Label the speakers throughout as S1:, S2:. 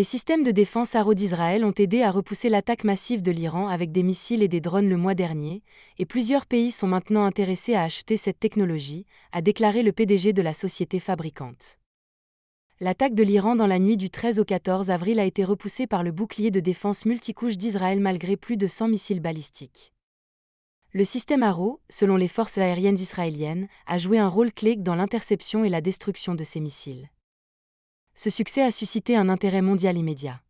S1: Les systèmes de défense Arrow d'Israël ont aidé à repousser l'attaque massive de l'Iran avec des missiles et des drones le mois dernier, et plusieurs pays sont maintenant intéressés à acheter cette technologie, a déclaré le PDG de la société fabricante. L'attaque de l'Iran dans la nuit du 13 au 14 avril a été repoussée par le bouclier de défense multicouche d'Israël malgré plus de 100 missiles balistiques. Le système Arrow, selon les forces aériennes israéliennes, a joué un rôle clé dans l'interception et la destruction de ces missiles. Ce succès a suscité un intérêt mondial immédiat.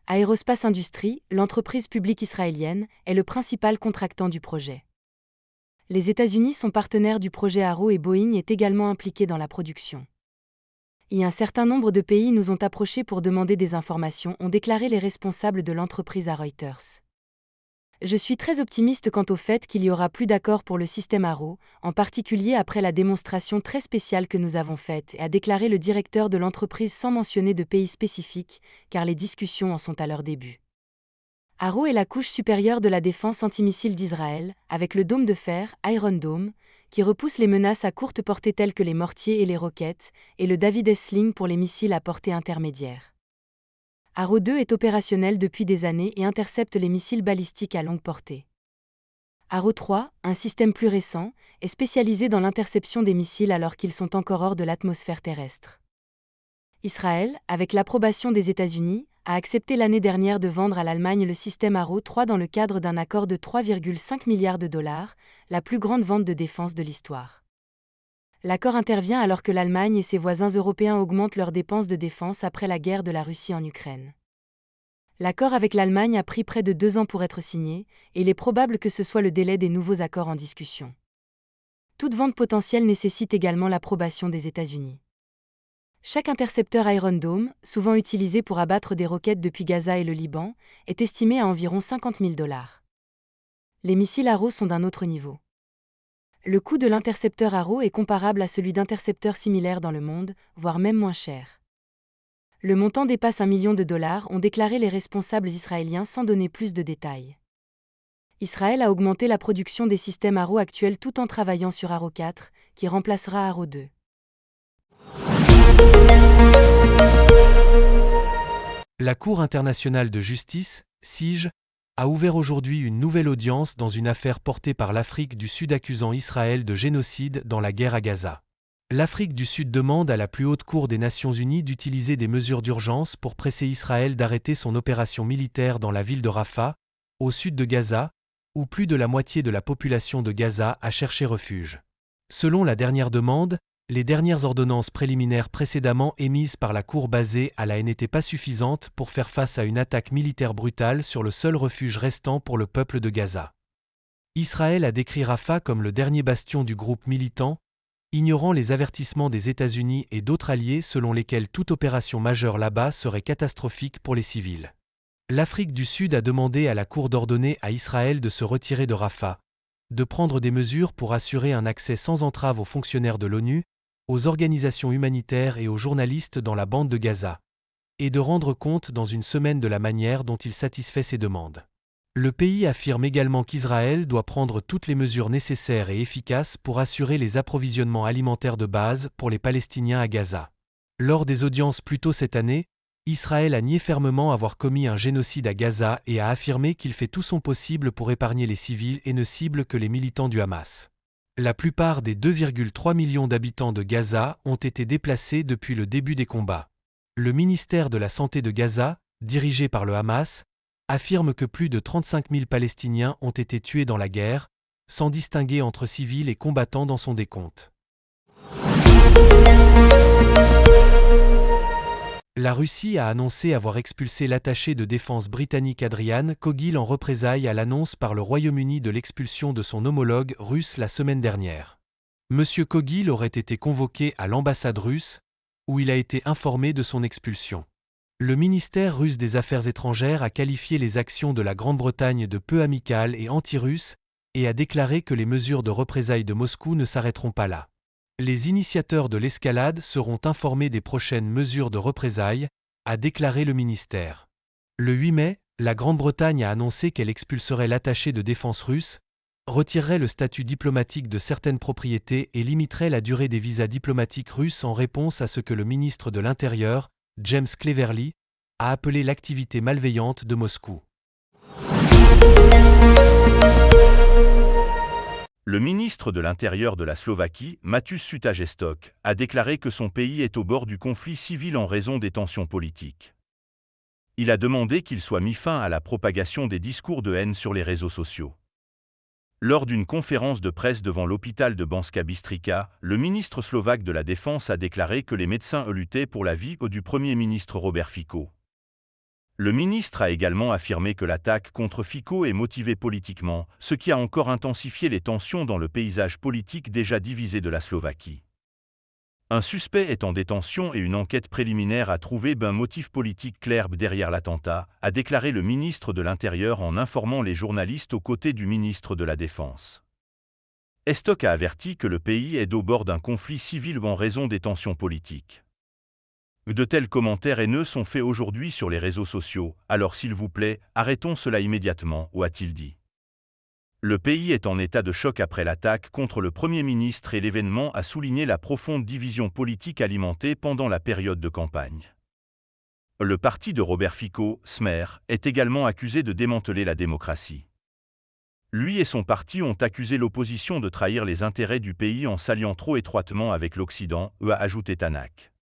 S1: Aerospace Industries, l'entreprise publique israélienne, est le principal contractant du projet. Les États-Unis sont partenaires du projet Arrow et Boeing est également impliqué dans la production. Et un certain nombre de pays nous ont approchés pour demander des informations, ont déclaré les responsables de l'entreprise à Reuters. Je suis très optimiste quant au fait qu'il y aura plus d'accords pour le système Arrow, en particulier après la démonstration très spéciale que nous avons faite, a déclaré le directeur de l'entreprise sans mentionner de pays spécifique, car les discussions en sont à leur début. Arrow est la couche supérieure de la défense antimissile d'Israël, avec le dôme de fer, Iron Dome, qui repousse les menaces à courte portée telles que les mortiers et les roquettes, et le David Sling pour les missiles à portée intermédiaire. Arrow 2 est opérationnel depuis des années et intercepte les missiles balistiques à longue portée. Arrow 3, un système plus récent, est spécialisé dans l'interception des missiles alors qu'ils sont encore hors de l'atmosphère terrestre. Israël, avec l'approbation des États-Unis, a accepté l'année dernière de vendre à l'Allemagne le système Arrow 3 dans le cadre d'un accord de 3,5 milliards de dollars, la plus grande vente de défense de l'histoire. L'accord intervient alors que l'Allemagne et ses voisins européens augmentent leurs dépenses de défense après la guerre de la Russie en Ukraine. L'accord avec l'Allemagne a pris près de 2 ans pour être signé, et il est probable que ce soit le délai des nouveaux accords en discussion. Toute vente potentielle nécessite également l'approbation des États-Unis. Chaque intercepteur Iron Dome, souvent utilisé pour abattre des roquettes depuis Gaza et le Liban, est estimé à environ 50 000 $. Les missiles Arrow sont d'un autre niveau. Le coût de l'intercepteur Arrow est comparable à celui d'intercepteurs similaires dans le monde, voire même moins cher. Le montant dépasse $1 million, ont déclaré les responsables israéliens sans donner plus de détails. Israël a augmenté la production des systèmes Arrow actuels tout en travaillant sur Arrow 4, qui remplacera Arrow 2.
S2: La Cour internationale de justice, CIJ, a ouvert aujourd'hui une nouvelle audience dans une affaire portée par l'Afrique du Sud accusant Israël de génocide dans la guerre à Gaza. L'Afrique du Sud demande à la plus haute cour des Nations Unies d'utiliser des mesures d'urgence pour presser Israël d'arrêter son opération militaire dans la ville de Rafah, au sud de Gaza, où plus de la moitié de la population de Gaza a cherché refuge. Selon la dernière demande, les dernières ordonnances préliminaires précédemment émises par la Cour basée à la n'étaient pas suffisantes pour faire face à une attaque militaire brutale sur le seul refuge restant pour le peuple de Gaza. Israël a décrit Rafah comme le dernier bastion du groupe militant, ignorant les avertissements des États-Unis et d'autres alliés selon lesquels toute opération majeure là-bas serait catastrophique pour les civils. L'Afrique du Sud a demandé à la Cour d'ordonner à Israël de se retirer de Rafah, de prendre des mesures pour assurer un accès sans entrave aux fonctionnaires de l'ONU, aux organisations humanitaires et aux journalistes dans la bande de Gaza, et de rendre compte dans une semaine de la manière dont il satisfait ces demandes. Le pays affirme également qu'Israël doit prendre toutes les mesures nécessaires et efficaces pour assurer les approvisionnements alimentaires de base pour les Palestiniens à Gaza. Lors des audiences plus tôt cette année, Israël a nié fermement avoir commis un génocide à Gaza et a affirmé qu'il fait tout son possible pour épargner les civils et ne cible que les militants du Hamas. La plupart des 2,3 millions d'habitants de Gaza ont été déplacés depuis le début des combats. Le ministère de la Santé de Gaza, dirigé par le Hamas, affirme que plus de 35 000 Palestiniens ont été tués dans la guerre, sans distinguer entre civils et combattants dans son décompte. La Russie a annoncé avoir expulsé l'attaché de défense britannique Adrian Kogyl en représailles à l'annonce par le Royaume-Uni de l'expulsion de son homologue russe la semaine dernière. M. Kogyl aurait été convoqué à l'ambassade russe, où il a été informé de son expulsion. Le ministère russe des Affaires étrangères a qualifié les actions de la Grande-Bretagne de peu amicales et anti-russes, et a déclaré que les mesures de représailles de Moscou ne s'arrêteront pas là. Les initiateurs de l'escalade seront informés des prochaines mesures de représailles, a déclaré le ministère. Le 8 mai, la Grande-Bretagne a annoncé qu'elle expulserait l'attaché de défense russe, retirerait le statut diplomatique de certaines propriétés et limiterait la durée des visas diplomatiques russes en réponse à ce que le ministre de l'Intérieur, James Cleverly, a appelé l'activité malveillante de Moscou.
S3: Le ministre de l'Intérieur de la Slovaquie, Mateusz Sutajstok, a déclaré que son pays est au bord du conflit civil en raison des tensions politiques. Il a demandé qu'il soit mis fin à la propagation des discours de haine sur les réseaux sociaux. Lors d'une conférence de presse devant l'hôpital de Banská Bystrica, le ministre slovaque de la Défense a déclaré que les médecins luttaient pour la vie du Premier ministre Robert Fico. Le ministre a également affirmé que l'attaque contre Fico est motivée politiquement, ce qui a encore intensifié les tensions dans le paysage politique déjà divisé de la Slovaquie. Un suspect est en détention et une enquête préliminaire a trouvé un motif politique clair derrière l'attentat, a déclaré le ministre de l'Intérieur en informant les journalistes aux côtés du ministre de la Défense. Estok a averti que le pays est au bord d'un conflit civil en raison des tensions politiques. De tels commentaires haineux sont faits aujourd'hui sur les réseaux sociaux, alors s'il vous plaît, arrêtons cela immédiatement, a-t-il dit. Le pays est en état de choc après l'attaque contre le Premier ministre et l'événement a souligné la profonde division politique alimentée pendant la période de campagne. Le parti de Robert Fico, Smer, est également accusé de démanteler la démocratie. Lui et son parti ont accusé l'opposition de trahir les intérêts du pays en s'alliant trop étroitement avec l'Occident, a ajouté Tanak.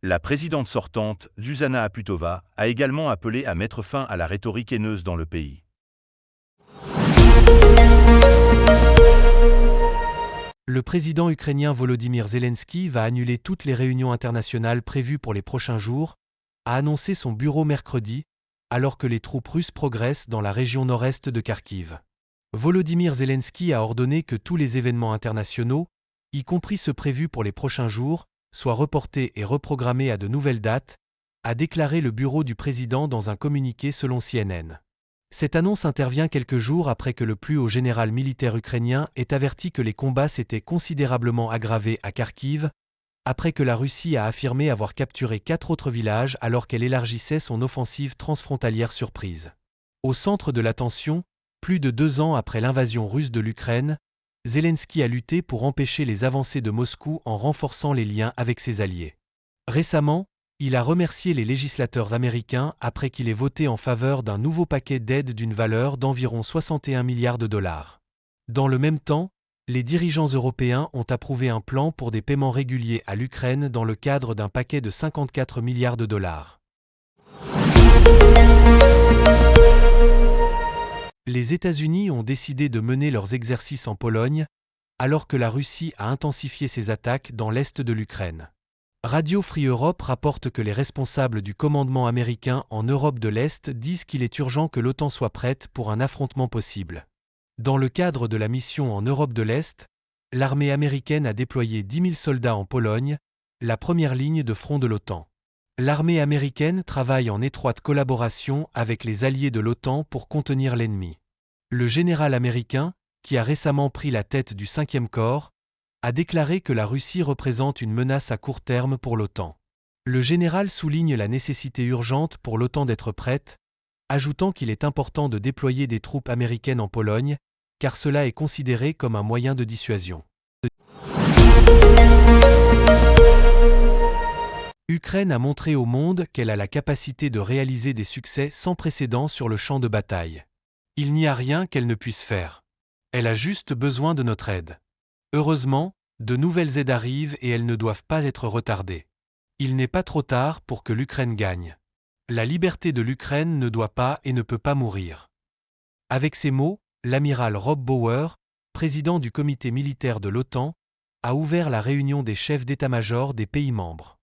S3: La présidente sortante, Zuzana Aputova, a également appelé à mettre fin à la rhétorique haineuse dans le pays.
S2: Le président ukrainien Volodymyr Zelensky va annuler toutes les réunions internationales prévues pour les prochains jours, a annoncé son bureau mercredi, alors que les troupes russes progressent dans la région nord-est de Kharkiv. Volodymyr Zelensky a ordonné que tous les événements internationaux, y compris ceux prévus pour les prochains jours, soient reportés et reprogrammés à de nouvelles dates, a déclaré le bureau du président dans un communiqué selon CNN. Cette annonce intervient quelques jours après que le plus haut général militaire ukrainien ait averti que les combats s'étaient considérablement aggravés à Kharkiv, après que la Russie a affirmé avoir capturé 4 autres villages alors qu'elle élargissait son offensive transfrontalière surprise. Au centre de l'attention, plus de 2 ans après l'invasion russe de l'Ukraine, Zelensky a lutté pour empêcher les avancées de Moscou en renforçant les liens avec ses alliés. Récemment, il a remercié les législateurs américains après qu'il ait voté en faveur d'un nouveau paquet d'aide d'une valeur d'environ 61 milliards de dollars. Dans le même temps, les dirigeants européens ont approuvé un plan pour des paiements réguliers à l'Ukraine dans le cadre d'un paquet de 54 milliards de dollars. Les États-Unis ont décidé de mener leurs exercices en Pologne, alors que la Russie a intensifié ses attaques dans l'est de l'Ukraine. Radio Free Europe rapporte que les responsables du commandement américain en Europe de l'Est disent qu'il est urgent que l'OTAN soit prête pour un affrontement possible. Dans le cadre de la mission en Europe de l'Est, l'armée américaine a déployé 10 000 soldats en Pologne, la première ligne de front de l'OTAN. L'armée américaine travaille en étroite collaboration avec les alliés de l'OTAN pour contenir l'ennemi. Le général américain, qui a récemment pris la tête du 5e corps, a déclaré que la Russie représente une menace à court terme pour l'OTAN. Le général souligne la nécessité urgente pour l'OTAN d'être prête, ajoutant qu'il est important de déployer des troupes américaines en Pologne, car cela est considéré comme un moyen de dissuasion. Ukraine a montré au monde qu'elle a la capacité de réaliser des succès sans précédent sur le champ de bataille. Il n'y a rien qu'elle ne puisse faire. Elle a juste besoin de notre aide. Heureusement, de nouvelles aides arrivent et elles ne doivent pas être retardées. Il n'est pas trop tard pour que l'Ukraine gagne. La liberté de l'Ukraine ne doit pas et ne peut pas mourir. Avec ces mots, l'amiral Rob Bauer, président du comité militaire de l'OTAN, a ouvert la réunion des chefs d'état-major des pays membres.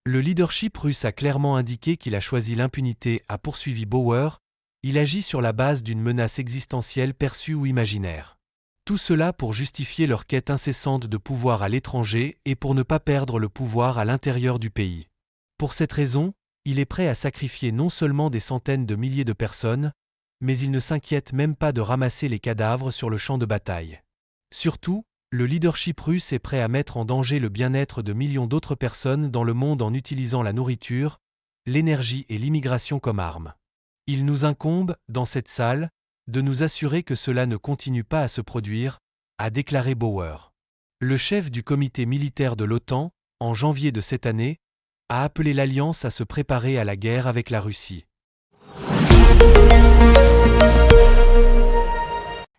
S2: Le leadership russe a clairement indiqué qu'il a choisi l'impunité, a poursuivi Bauer, il agit sur la base d'une menace existentielle perçue ou imaginaire. Tout cela pour justifier leur quête incessante de pouvoir à l'étranger et pour ne pas perdre le pouvoir à l'intérieur du pays. Pour cette raison, il est prêt à sacrifier non seulement des centaines de milliers de personnes, mais il ne s'inquiète même pas de ramasser les cadavres sur le champ de bataille. Surtout, le leadership russe est prêt à mettre en danger le bien-être de millions d'autres personnes dans le monde en utilisant la nourriture, l'énergie et l'immigration comme armes. Il nous incombe, dans cette salle, de nous assurer que cela ne continue pas à se produire, a déclaré Bauer. Le chef du comité militaire de l'OTAN, en janvier de cette année, a appelé l'Alliance à se préparer à la guerre avec la Russie.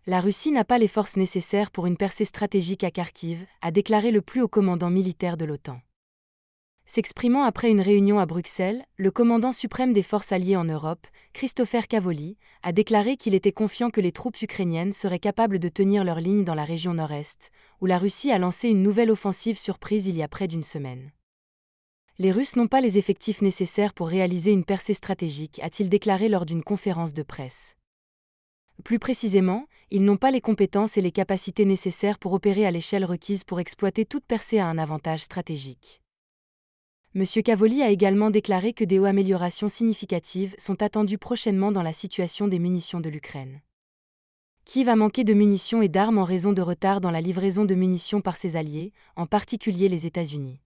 S1: La Russie n'a pas les forces nécessaires pour une percée stratégique à Kharkiv, a déclaré le plus haut commandant militaire de l'OTAN. S'exprimant après une réunion à Bruxelles, le commandant suprême des forces alliées en Europe, Christopher Cavoli, a déclaré qu'il était confiant que les troupes ukrainiennes seraient capables de tenir leur ligne dans la région nord-est, où la Russie a lancé une nouvelle offensive surprise il y a près d'une semaine. Les Russes n'ont pas les effectifs nécessaires pour réaliser une percée stratégique, a-t-il déclaré lors d'une conférence de presse. Plus précisément, ils n'ont pas les compétences et les capacités nécessaires pour opérer à l'échelle requise pour exploiter toute percée à un avantage stratégique. M. Cavoli a également déclaré que des améliorations significatives sont attendues prochainement dans la situation des munitions de l'Ukraine. Kiev a manqué de munitions et d'armes en raison de retard dans la livraison de munitions par ses alliés, en particulier les États-Unis.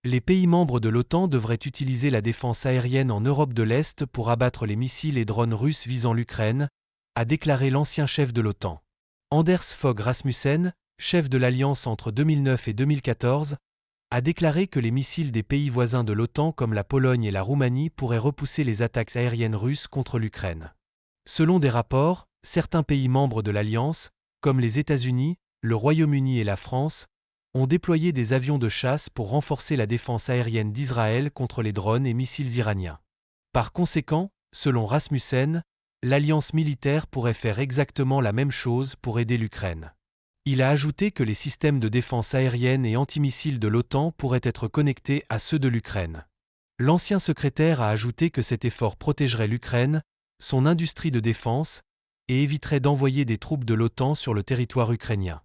S2: Les pays membres de l'OTAN devraient utiliser la défense aérienne en Europe de l'Est pour abattre les missiles et drones russes visant l'Ukraine, a déclaré l'ancien chef de l'OTAN. Anders Fogh Rasmussen, chef de l'Alliance entre 2009 et 2014, a déclaré que les missiles des pays voisins de l'OTAN comme la Pologne et la Roumanie pourraient repousser les attaques aériennes russes contre l'Ukraine. Selon des rapports, certains pays membres de l'Alliance, comme les États-Unis, le Royaume-Uni et la France, ont déployé des avions de chasse pour renforcer la défense aérienne d'Israël contre les drones et missiles iraniens. Par conséquent, selon Rasmussen, l'alliance militaire pourrait faire exactement la même chose pour aider l'Ukraine. Il a ajouté que les systèmes de défense aérienne et antimissiles de l'OTAN pourraient être connectés à ceux de l'Ukraine. L'ancien secrétaire a ajouté que cet effort protégerait l'Ukraine, son industrie de défense, et éviterait d'envoyer des troupes de l'OTAN sur le territoire ukrainien.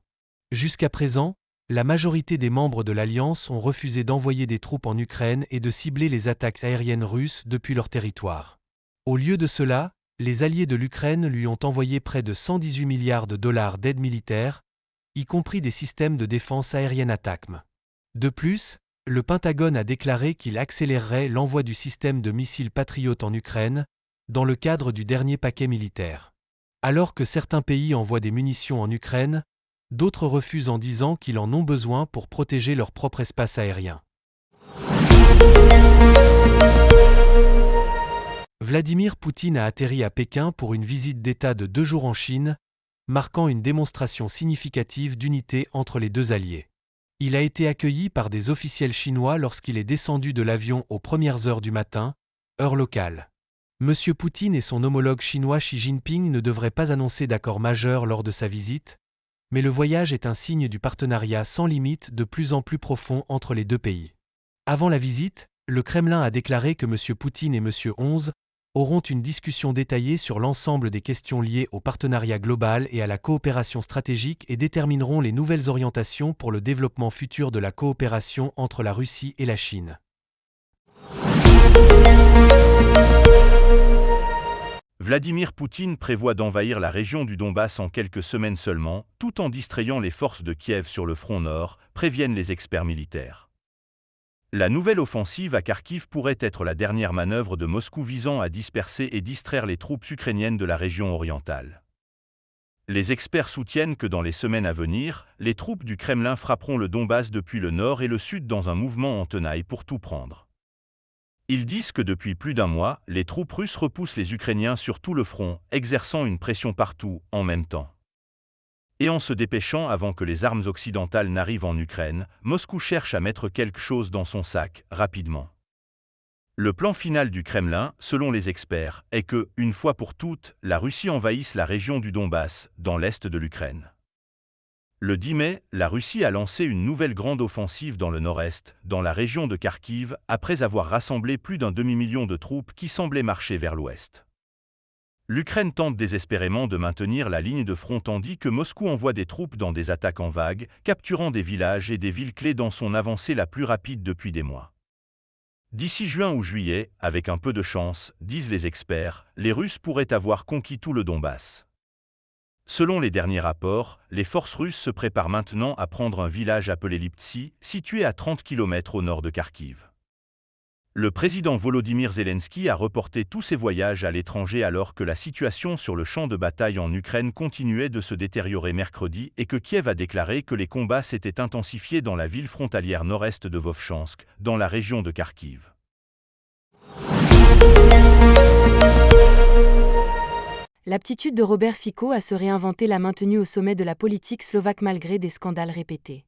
S2: Jusqu'à présent, la majorité des membres de l'Alliance ont refusé d'envoyer des troupes en Ukraine et de cibler les attaques aériennes russes depuis leur territoire. Au lieu de cela, les alliés de l'Ukraine lui ont envoyé près de 118 milliards de dollars d'aide militaire, y compris des systèmes de défense aérienne ATACMS. De plus, le Pentagone a déclaré qu'il accélérerait l'envoi du système de missiles Patriot en Ukraine, dans le cadre du dernier paquet militaire. Alors que certains pays envoient des munitions en Ukraine, d'autres refusent en disant qu'ils en ont besoin pour protéger leur propre espace aérien. Vladimir Poutine a atterri à Pékin pour une visite d'État de 2 jours en Chine, marquant une démonstration significative d'unité entre les deux alliés. Il a été accueilli par des officiels chinois lorsqu'il est descendu de l'avion aux premières heures du matin, heure locale. M. Poutine et son homologue chinois Xi Jinping ne devraient pas annoncer d'accord majeur lors de sa visite, mais le voyage est un signe du partenariat sans limite de plus en plus profond entre les deux pays. Avant la visite, le Kremlin a déclaré que M. Poutine et M. Onze auront une discussion détaillée sur l'ensemble des questions liées au partenariat global et à la coopération stratégique et détermineront les nouvelles orientations pour le développement futur de la coopération entre la Russie et la Chine.
S3: Vladimir Poutine prévoit d'envahir la région du Donbass en quelques semaines seulement, tout en distrayant les forces de Kiev sur le front nord, préviennent les experts militaires. La nouvelle offensive à Kharkiv pourrait être la dernière manœuvre de Moscou visant à disperser et distraire les troupes ukrainiennes de la région orientale. Les experts soutiennent que dans les semaines à venir, les troupes du Kremlin frapperont le Donbass depuis le nord et le sud dans un mouvement en tenaille pour tout prendre. Ils disent que depuis plus d'un mois, les troupes russes repoussent les Ukrainiens sur tout le front, exerçant une pression partout, en même temps. Et en se dépêchant avant que les armes occidentales n'arrivent en Ukraine, Moscou cherche à mettre quelque chose dans son sac, rapidement. Le plan final du Kremlin, selon les experts, est que, une fois pour toutes, la Russie envahisse la région du Donbass, dans l'est de l'Ukraine. Le 10 mai, la Russie a lancé une nouvelle grande offensive dans le nord-est, dans la région de Kharkiv, après avoir rassemblé plus d'un demi-million de troupes qui semblaient marcher vers l'ouest. L'Ukraine tente désespérément de maintenir la ligne de front tandis que Moscou envoie des troupes dans des attaques en vague, capturant des villages et des villes clés dans son avancée la plus rapide depuis des mois. D'ici juin ou juillet, avec un peu de chance, disent les experts, les Russes pourraient avoir conquis tout le Donbass. Selon les derniers rapports, les forces russes se préparent maintenant à prendre un village appelé Liptsi, situé à 30 km au nord de Kharkiv. Le président Volodymyr Zelensky a reporté tous ses voyages à l'étranger alors que la situation sur le champ de bataille en Ukraine continuait de se détériorer mercredi et que Kiev a déclaré que les combats s'étaient intensifiés dans la ville frontalière nord-est de Vovchansk, dans la région de Kharkiv.
S1: L'aptitude de Robert Fico à se réinventer l'a maintenu au sommet de la politique slovaque malgré des scandales répétés.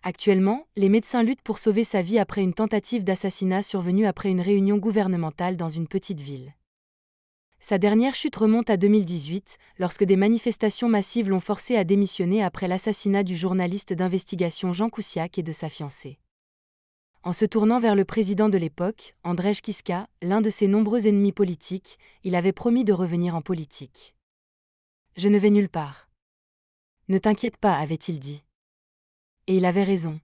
S1: Actuellement, les médecins luttent pour sauver sa vie après une tentative d'assassinat survenue après une réunion gouvernementale dans une petite ville. Sa dernière chute remonte à 2018, lorsque des manifestations massives l'ont forcé à démissionner après l'assassinat du journaliste d'investigation Jan Kuciak et de sa fiancée. En se tournant vers le président de l'époque, Andrzej Kiska, l'un de ses nombreux ennemis politiques, il avait promis de revenir en politique. « Je ne vais nulle part. Ne t'inquiète pas, avait-il dit. Et il avait raison.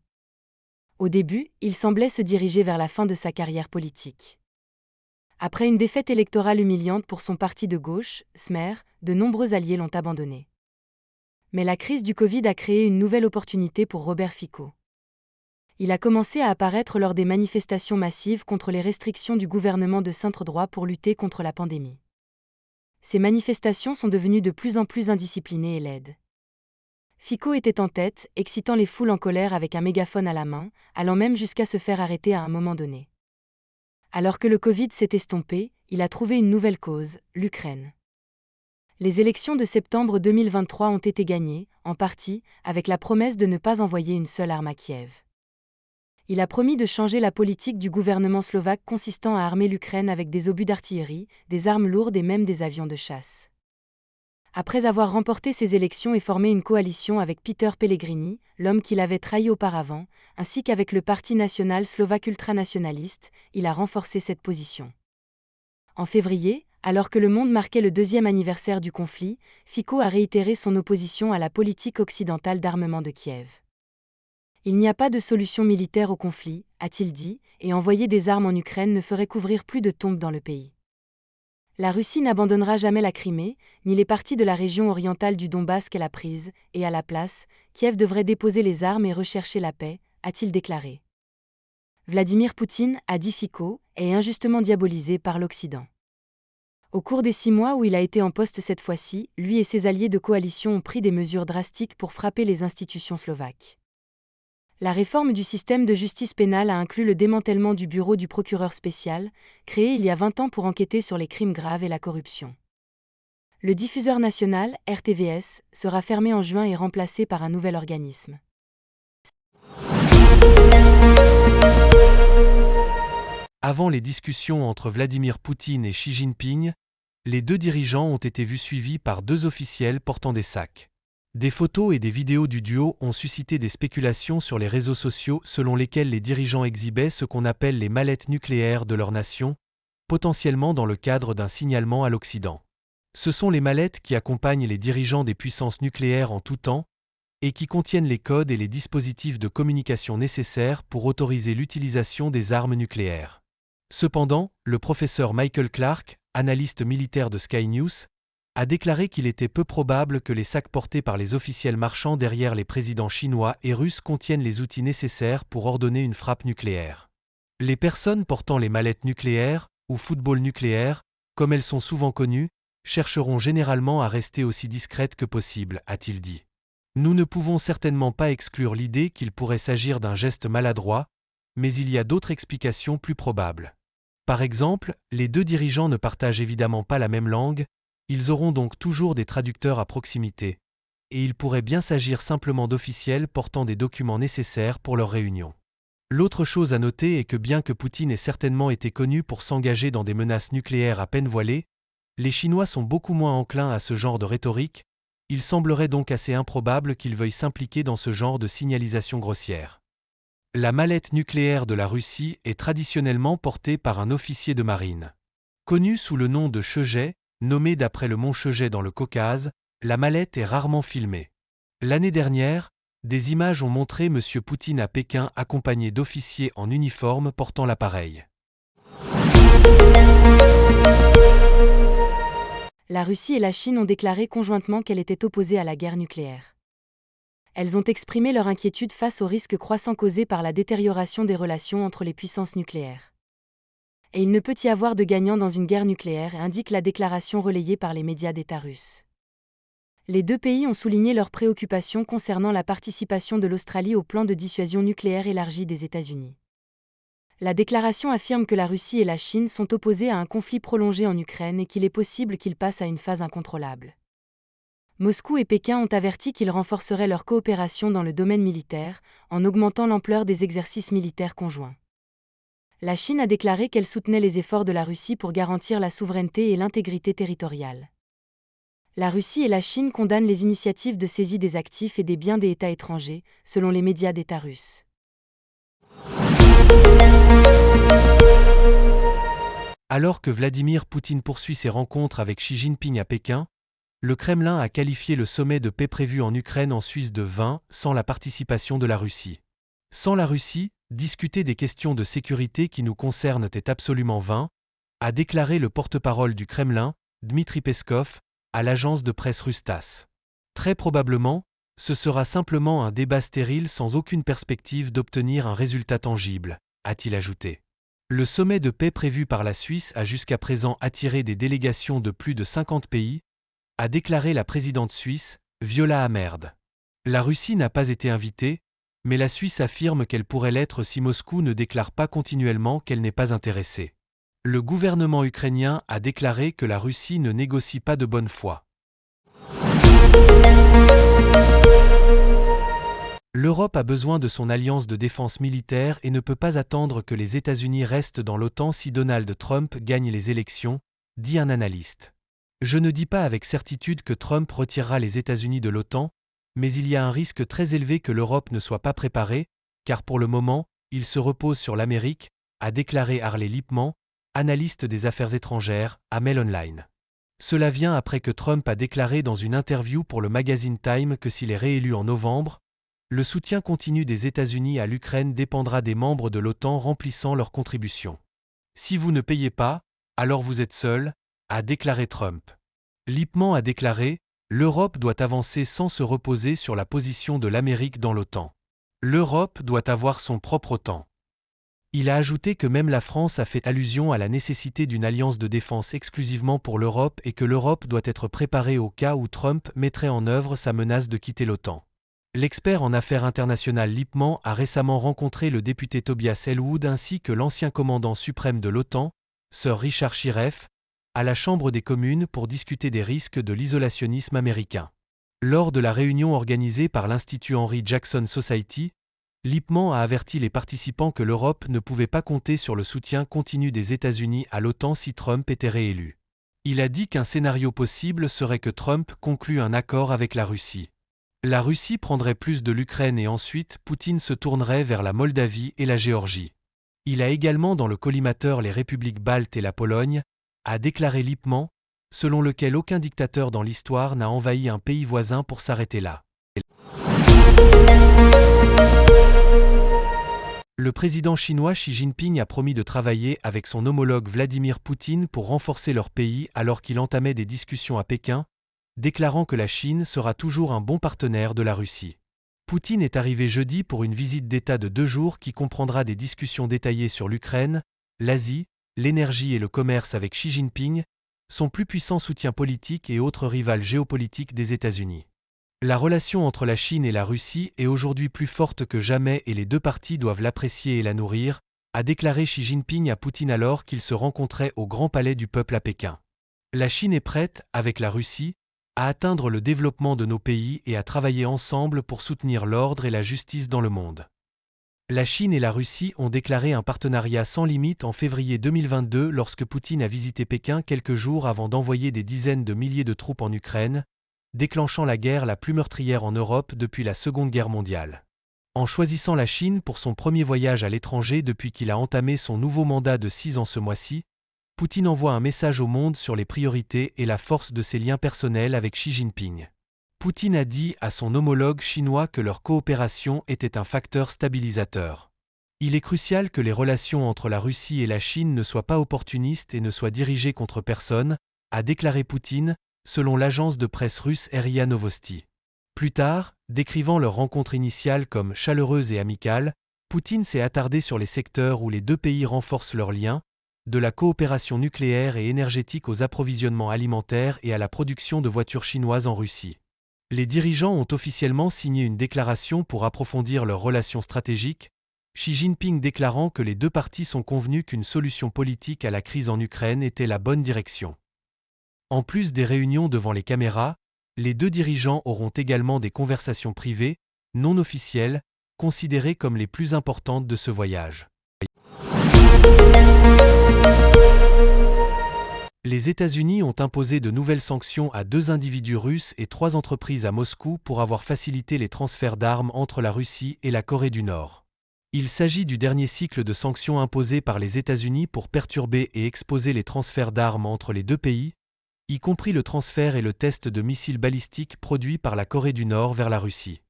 S1: Au début, il semblait se diriger vers la fin de sa carrière politique. Après une défaite électorale humiliante pour son parti de gauche, Smer, de nombreux alliés l'ont abandonné. Mais la crise du Covid a créé une nouvelle opportunité pour Robert Fico. Il a commencé à apparaître lors des manifestations massives contre les restrictions du gouvernement de centre-droit pour lutter contre la pandémie. Ces manifestations sont devenues de plus en plus indisciplinées et laides. Fico était en tête, excitant les foules en colère avec un mégaphone à la main, allant même jusqu'à se faire arrêter à un moment donné. Alors que le Covid s'est estompé, il a trouvé une nouvelle cause, l'Ukraine. Les élections de septembre 2023 ont été gagnées, en partie, avec la promesse de ne pas envoyer une seule arme à Kiev. Il a promis de changer la politique du gouvernement slovaque consistant à armer l'Ukraine avec des obus d'artillerie, des armes lourdes et même des avions de chasse. Après avoir remporté ces élections et formé une coalition avec Peter Pellegrini, l'homme qui l'avait trahi auparavant, ainsi qu'avec le Parti national slovaque ultranationaliste, il a renforcé cette position. En février, alors que le monde marquait le 2e anniversaire du conflit, Fico a réitéré son opposition à la politique occidentale d'armement de Kiev. Il n'y a pas de solution militaire au conflit, a-t-il dit, et envoyer des armes en Ukraine ne ferait couvrir plus de tombes dans le pays. La Russie n'abandonnera jamais la Crimée, ni les parties de la région orientale du Donbass qu'elle a prises, et à la place, Kiev devrait déposer les armes et rechercher la paix, a-t-il déclaré. Vladimir Poutine, a dit Fico, est injustement diabolisé par l'Occident. Au cours des 6 mois où il a été en poste cette fois-ci, lui et ses alliés de coalition ont pris des mesures drastiques pour frapper les institutions slovaques. La réforme du système de justice pénale a inclus le démantèlement du bureau du procureur spécial, créé il y a 20 ans pour enquêter sur les crimes graves et la corruption. Le diffuseur national, RTVS, sera fermé en juin et remplacé par un nouvel organisme.
S2: Avant les discussions entre Vladimir Poutine et Xi Jinping, les deux dirigeants ont été vus suivis par 2 officiels portant des sacs. Des photos et des vidéos du duo ont suscité des spéculations sur les réseaux sociaux selon lesquelles les dirigeants exhibaient ce qu'on appelle les mallettes nucléaires de leur nation, potentiellement dans le cadre d'un signalement à l'Occident. Ce sont les mallettes qui accompagnent les dirigeants des puissances nucléaires en tout temps et qui contiennent les codes et les dispositifs de communication nécessaires pour autoriser l'utilisation des armes nucléaires. Cependant, le professeur Michael Clark, analyste militaire de Sky News, a déclaré qu'il était peu probable que les sacs portés par les officiels marchant derrière les présidents chinois et russes contiennent les outils nécessaires pour ordonner une frappe nucléaire. Les personnes portant les mallettes nucléaires, ou football nucléaire, comme elles sont souvent connues, chercheront généralement à rester aussi discrètes que possible, a-t-il dit. Nous ne pouvons certainement pas exclure l'idée qu'il pourrait s'agir d'un geste maladroit, mais il y a d'autres explications plus probables. Par exemple, les 2 dirigeants ne partagent évidemment pas la même langue, ils auront donc toujours des traducteurs à proximité, et il pourrait bien s'agir simplement d'officiels portant des documents nécessaires pour leur réunion. L'autre chose à noter est que bien que Poutine ait certainement été connu pour s'engager dans des menaces nucléaires à peine voilées, les Chinois sont beaucoup moins enclins à ce genre de rhétorique, il semblerait donc assez improbable qu'ils veuillent s'impliquer dans ce genre de signalisation grossière. La mallette nucléaire de la Russie est traditionnellement portée par un officier de marine. Connu sous le nom de Cheget, nommé d'après le mont Cheget dans le Caucase, la mallette est rarement filmée. L'année dernière, des images ont montré M. Poutine à Pékin accompagné d'officiers en uniforme portant l'appareil.
S1: La Russie et la Chine ont déclaré conjointement qu'elles étaient opposées à la guerre nucléaire. Elles ont exprimé leur inquiétude face aux risques croissants causés par la détérioration des relations entre les puissances nucléaires. Et il ne peut y avoir de gagnant dans une guerre nucléaire, indique la déclaration relayée par les médias d'État russes. Les deux pays ont souligné leurs préoccupations concernant la participation de l'Australie au plan de dissuasion nucléaire élargi des États-Unis. La déclaration affirme que la Russie et la Chine sont opposées à un conflit prolongé en Ukraine et qu'il est possible qu'il passe à une phase incontrôlable. Moscou et Pékin ont averti qu'ils renforceraient leur coopération dans le domaine militaire, en augmentant l'ampleur des exercices militaires conjoints. La Chine a déclaré qu'elle soutenait les efforts de la Russie pour garantir la souveraineté et l'intégrité territoriale. La Russie et la Chine condamnent les initiatives de saisie des actifs et des biens des États étrangers, selon les médias d'État russes.
S2: Alors que Vladimir Poutine poursuit ses rencontres avec Xi Jinping à Pékin, le Kremlin a qualifié le sommet de paix prévu en Ukraine en Suisse de vain, sans la participation de la Russie. Sans la Russie, discuter des questions de sécurité qui nous concernent est absolument vain, a déclaré le porte-parole du Kremlin, Dmitri Peskov, à l'agence de presse russe TASS. Très probablement, ce sera simplement un débat stérile sans aucune perspective d'obtenir un résultat tangible, a-t-il ajouté. Le sommet de paix prévu par la Suisse a jusqu'à présent attiré des délégations de plus de 50 pays, a déclaré la présidente suisse, Viola Amerd. La Russie n'a pas été invitée, mais la Suisse affirme qu'elle pourrait l'être si Moscou ne déclare pas continuellement qu'elle n'est pas intéressée. Le gouvernement ukrainien a déclaré que la Russie ne négocie pas de bonne foi. L'Europe a besoin de son alliance de défense militaire et ne peut pas attendre que les États-Unis restent dans l'OTAN si Donald Trump gagne les élections, dit un analyste. Je ne dis pas avec certitude que Trump retirera les États-Unis de l'OTAN, mais il y a un risque très élevé que l'Europe ne soit pas préparée, car pour le moment, il se repose sur l'Amérique, a déclaré Harley Lipman, analyste des affaires étrangères, à Mail Online. Cela vient après que Trump a déclaré dans une interview pour le magazine Time que s'il est réélu en novembre, le soutien continu des États-Unis à l'Ukraine dépendra des membres de l'OTAN remplissant leurs contributions. Si vous ne payez pas, alors vous êtes seul, a déclaré Trump. Lipman a déclaré « L'Europe doit avancer sans se reposer sur la position de l'Amérique dans l'OTAN. L'Europe doit avoir son propre OTAN. » Il a ajouté que même la France a fait allusion à la nécessité d'une alliance de défense exclusivement pour l'Europe et que l'Europe doit être préparée au cas où Trump mettrait en œuvre sa menace de quitter l'OTAN. L'expert en affaires internationales Lipman a récemment rencontré le député Tobias Ellwood ainsi que l'ancien commandant suprême de l'OTAN, Sir Richard Shirreff, à la Chambre des communes pour discuter des risques de l'isolationnisme américain. Lors de la réunion organisée par l'Institut Henry Jackson Society, Lipman a averti les participants que l'Europe ne pouvait pas compter sur le soutien continu des États-Unis à l'OTAN si Trump était réélu. Il a dit qu'un scénario possible serait que Trump conclue un accord avec la Russie. La Russie prendrait plus de l'Ukraine et ensuite Poutine se tournerait vers la Moldavie et la Géorgie. Il a également dans le collimateur les républiques baltes et la Pologne, a déclaré Lipman, selon lequel aucun dictateur dans l'histoire n'a envahi un pays voisin pour s'arrêter là. Le président chinois Xi Jinping a promis de travailler avec son homologue Vladimir Poutine pour renforcer leur pays alors qu'il entamait des discussions à Pékin, déclarant que la Chine sera toujours un bon partenaire de la Russie. Poutine est arrivé jeudi pour une visite d'État de 2 jours qui comprendra des discussions détaillées sur l'Ukraine, l'Asie, l'énergie et le commerce avec Xi Jinping, son plus puissant soutien politique et autre rival géopolitique des États-Unis. La relation entre la Chine et la Russie est aujourd'hui plus forte que jamais et les deux parties doivent l'apprécier et la nourrir, a déclaré Xi Jinping à Poutine alors qu'ils se rencontraient au Grand Palais du Peuple à Pékin. La Chine est prête, avec la Russie, à atteindre le développement de nos pays et à travailler ensemble pour soutenir l'ordre et la justice dans le monde. La Chine et la Russie ont déclaré un partenariat sans limite en février 2022 lorsque Poutine a visité Pékin quelques jours avant d'envoyer des dizaines de milliers de troupes en Ukraine, déclenchant la guerre la plus meurtrière en Europe depuis la Seconde Guerre mondiale. En choisissant la Chine pour son premier voyage à l'étranger depuis qu'il a entamé son nouveau mandat de 6 ans ce mois-ci, Poutine envoie un message au monde sur les priorités et la force de ses liens personnels avec Xi Jinping. Poutine a dit à son homologue chinois que leur coopération était un facteur stabilisateur. Il est crucial que les relations entre la Russie et la Chine ne soient pas opportunistes et ne soient dirigées contre personne, a déclaré Poutine, selon l'agence de presse russe RIA Novosti. Plus tard, décrivant leur rencontre initiale comme chaleureuse et amicale, Poutine s'est attardé sur les secteurs où les deux pays renforcent leurs liens, de la coopération nucléaire et énergétique aux approvisionnements alimentaires et à la production de voitures chinoises en Russie. Les dirigeants ont officiellement signé une déclaration pour approfondir leurs relations stratégiques, Xi Jinping déclarant que les deux parties sont convenues qu'une solution politique à la crise en Ukraine était la bonne direction. En plus des réunions devant les caméras, les deux dirigeants auront également des conversations privées, non officielles, considérées comme les plus importantes de ce voyage. Les États-Unis ont imposé de nouvelles sanctions à 2 individus russes et 3 entreprises à Moscou pour avoir facilité les transferts d'armes entre la Russie et la Corée du Nord. Il s'agit du dernier cycle de sanctions imposées par les États-Unis pour perturber et exposer les transferts d'armes entre les deux pays, y compris le transfert et le test de missiles balistiques produits par la Corée du Nord vers la Russie.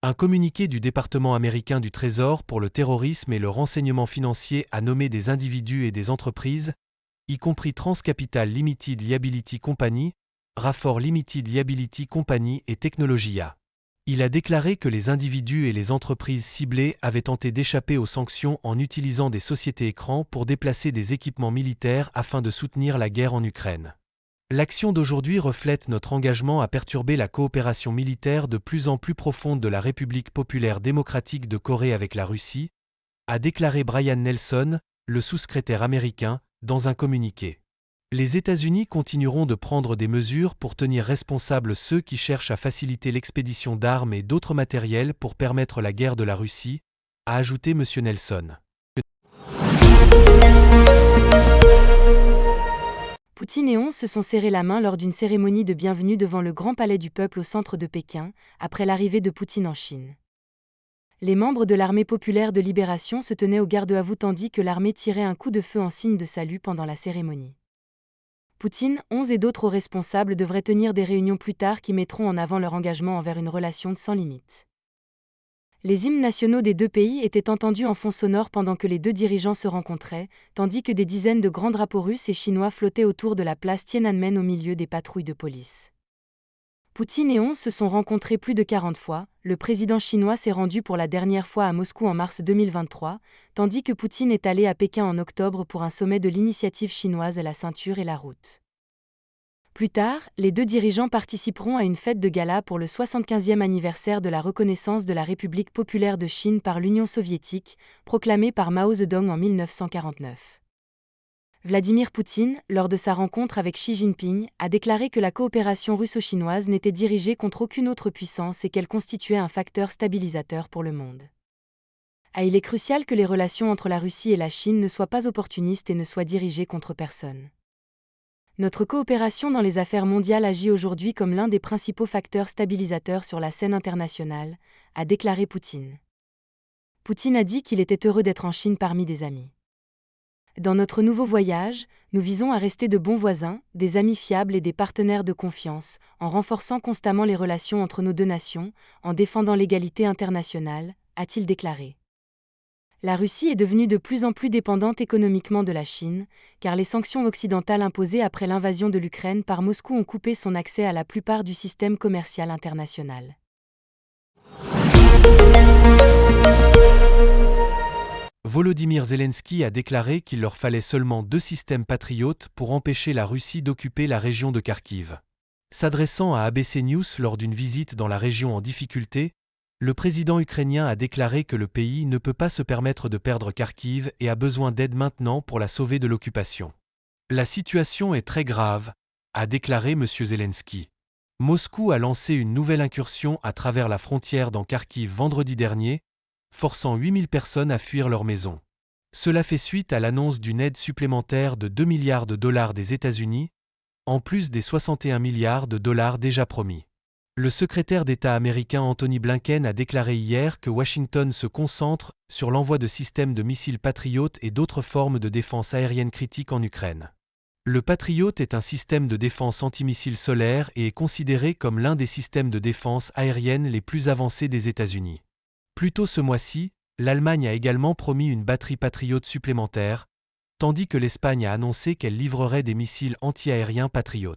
S2: Un communiqué du département américain du Trésor pour le terrorisme et le renseignement financier a nommé des individus et des entreprises, y compris Transcapital Limited Liability Company, Rafor Limited Liability Company et Technologia. Il a déclaré que les individus et les entreprises ciblées avaient tenté d'échapper aux sanctions en utilisant des sociétés écrans pour déplacer des équipements militaires afin de soutenir la guerre en Ukraine. L'action d'aujourd'hui reflète notre engagement à perturber la coopération militaire de plus en plus profonde de la République populaire démocratique de Corée avec la Russie, a déclaré Brian Nelson, le sous-secrétaire américain, dans un communiqué. Les États-Unis continueront de prendre des mesures pour tenir responsables ceux qui cherchent à faciliter l'expédition d'armes et d'autres matériels pour permettre la guerre de la Russie, a ajouté M. Nelson.
S1: Poutine et 11 se sont serrés la main lors d'une cérémonie de bienvenue devant le Grand Palais du Peuple au centre de Pékin, après l'arrivée de Poutine en Chine. Les membres de l'armée populaire de libération se tenaient au garde-à-vous tandis que l'armée tirait un coup de feu en signe de salut pendant la cérémonie. Poutine, 11 et d'autres hauts responsables devraient tenir des réunions plus tard qui mettront en avant leur engagement envers une relation sans limite. Les hymnes nationaux des deux pays étaient entendus en fond sonore pendant que les deux dirigeants se rencontraient, tandis que des dizaines de grands drapeaux russes et chinois flottaient autour de la place Tiananmen au milieu des patrouilles de police. Poutine et 11 se sont rencontrés plus de 40 fois, le président chinois s'est rendu pour la dernière fois à Moscou en mars 2023, tandis que Poutine est allé à Pékin en octobre pour un sommet de l'initiative chinoise à la ceinture et la route. Plus tard, les deux dirigeants participeront à une fête de gala pour le 75e anniversaire de la reconnaissance de la République populaire de Chine par l'Union soviétique, proclamée par Mao Zedong en 1949. Vladimir Poutine, lors de sa rencontre avec Xi Jinping, a déclaré que la coopération russo-chinoise n'était dirigée contre aucune autre puissance et qu'elle constituait un facteur stabilisateur pour le monde. Il est crucial que les relations entre la Russie et la Chine ne soient pas opportunistes et ne soient dirigées contre personne. Notre coopération dans les affaires mondiales agit aujourd'hui comme l'un des principaux facteurs stabilisateurs sur la scène internationale, a déclaré Poutine. Poutine a dit qu'il était heureux d'être en Chine parmi des amis. Dans notre nouveau voyage, nous visons à rester de bons voisins, des amis fiables et des partenaires de confiance, en renforçant constamment les relations entre nos deux nations, en défendant l'égalité internationale, a-t-il déclaré. La Russie est devenue de plus en plus dépendante économiquement de la Chine, car les sanctions occidentales imposées après l'invasion de l'Ukraine par Moscou ont coupé son accès à la plupart du système commercial international.
S2: Volodymyr Zelensky a déclaré qu'il leur fallait seulement 2 systèmes patriotes pour empêcher la Russie d'occuper la région de Kharkiv. S'adressant à ABC News lors d'une visite dans la région en difficulté, le président ukrainien a déclaré que le pays ne peut pas se permettre de perdre Kharkiv et a besoin d'aide maintenant pour la sauver de l'occupation. La situation est très grave, a déclaré M. Zelensky. Moscou a lancé une nouvelle incursion à travers la frontière dans Kharkiv vendredi dernier, forçant 8000 personnes à fuir leur maison. Cela fait suite à l'annonce d'une aide supplémentaire de 2 milliards de dollars des États-Unis, en plus des 61 milliards de dollars déjà promis. Le secrétaire d'État américain Anthony Blinken a déclaré hier que Washington se concentre sur l'envoi de systèmes de missiles Patriot et d'autres formes de défense aérienne critiques en Ukraine. Le Patriot est un système de défense antimissile solaire et est considéré comme l'un des systèmes de défense aérienne les plus avancés des États-Unis. Plus tôt ce mois-ci, l'Allemagne a également promis une batterie Patriot supplémentaire, tandis que l'Espagne a annoncé qu'elle livrerait des missiles anti-aériens Patriot.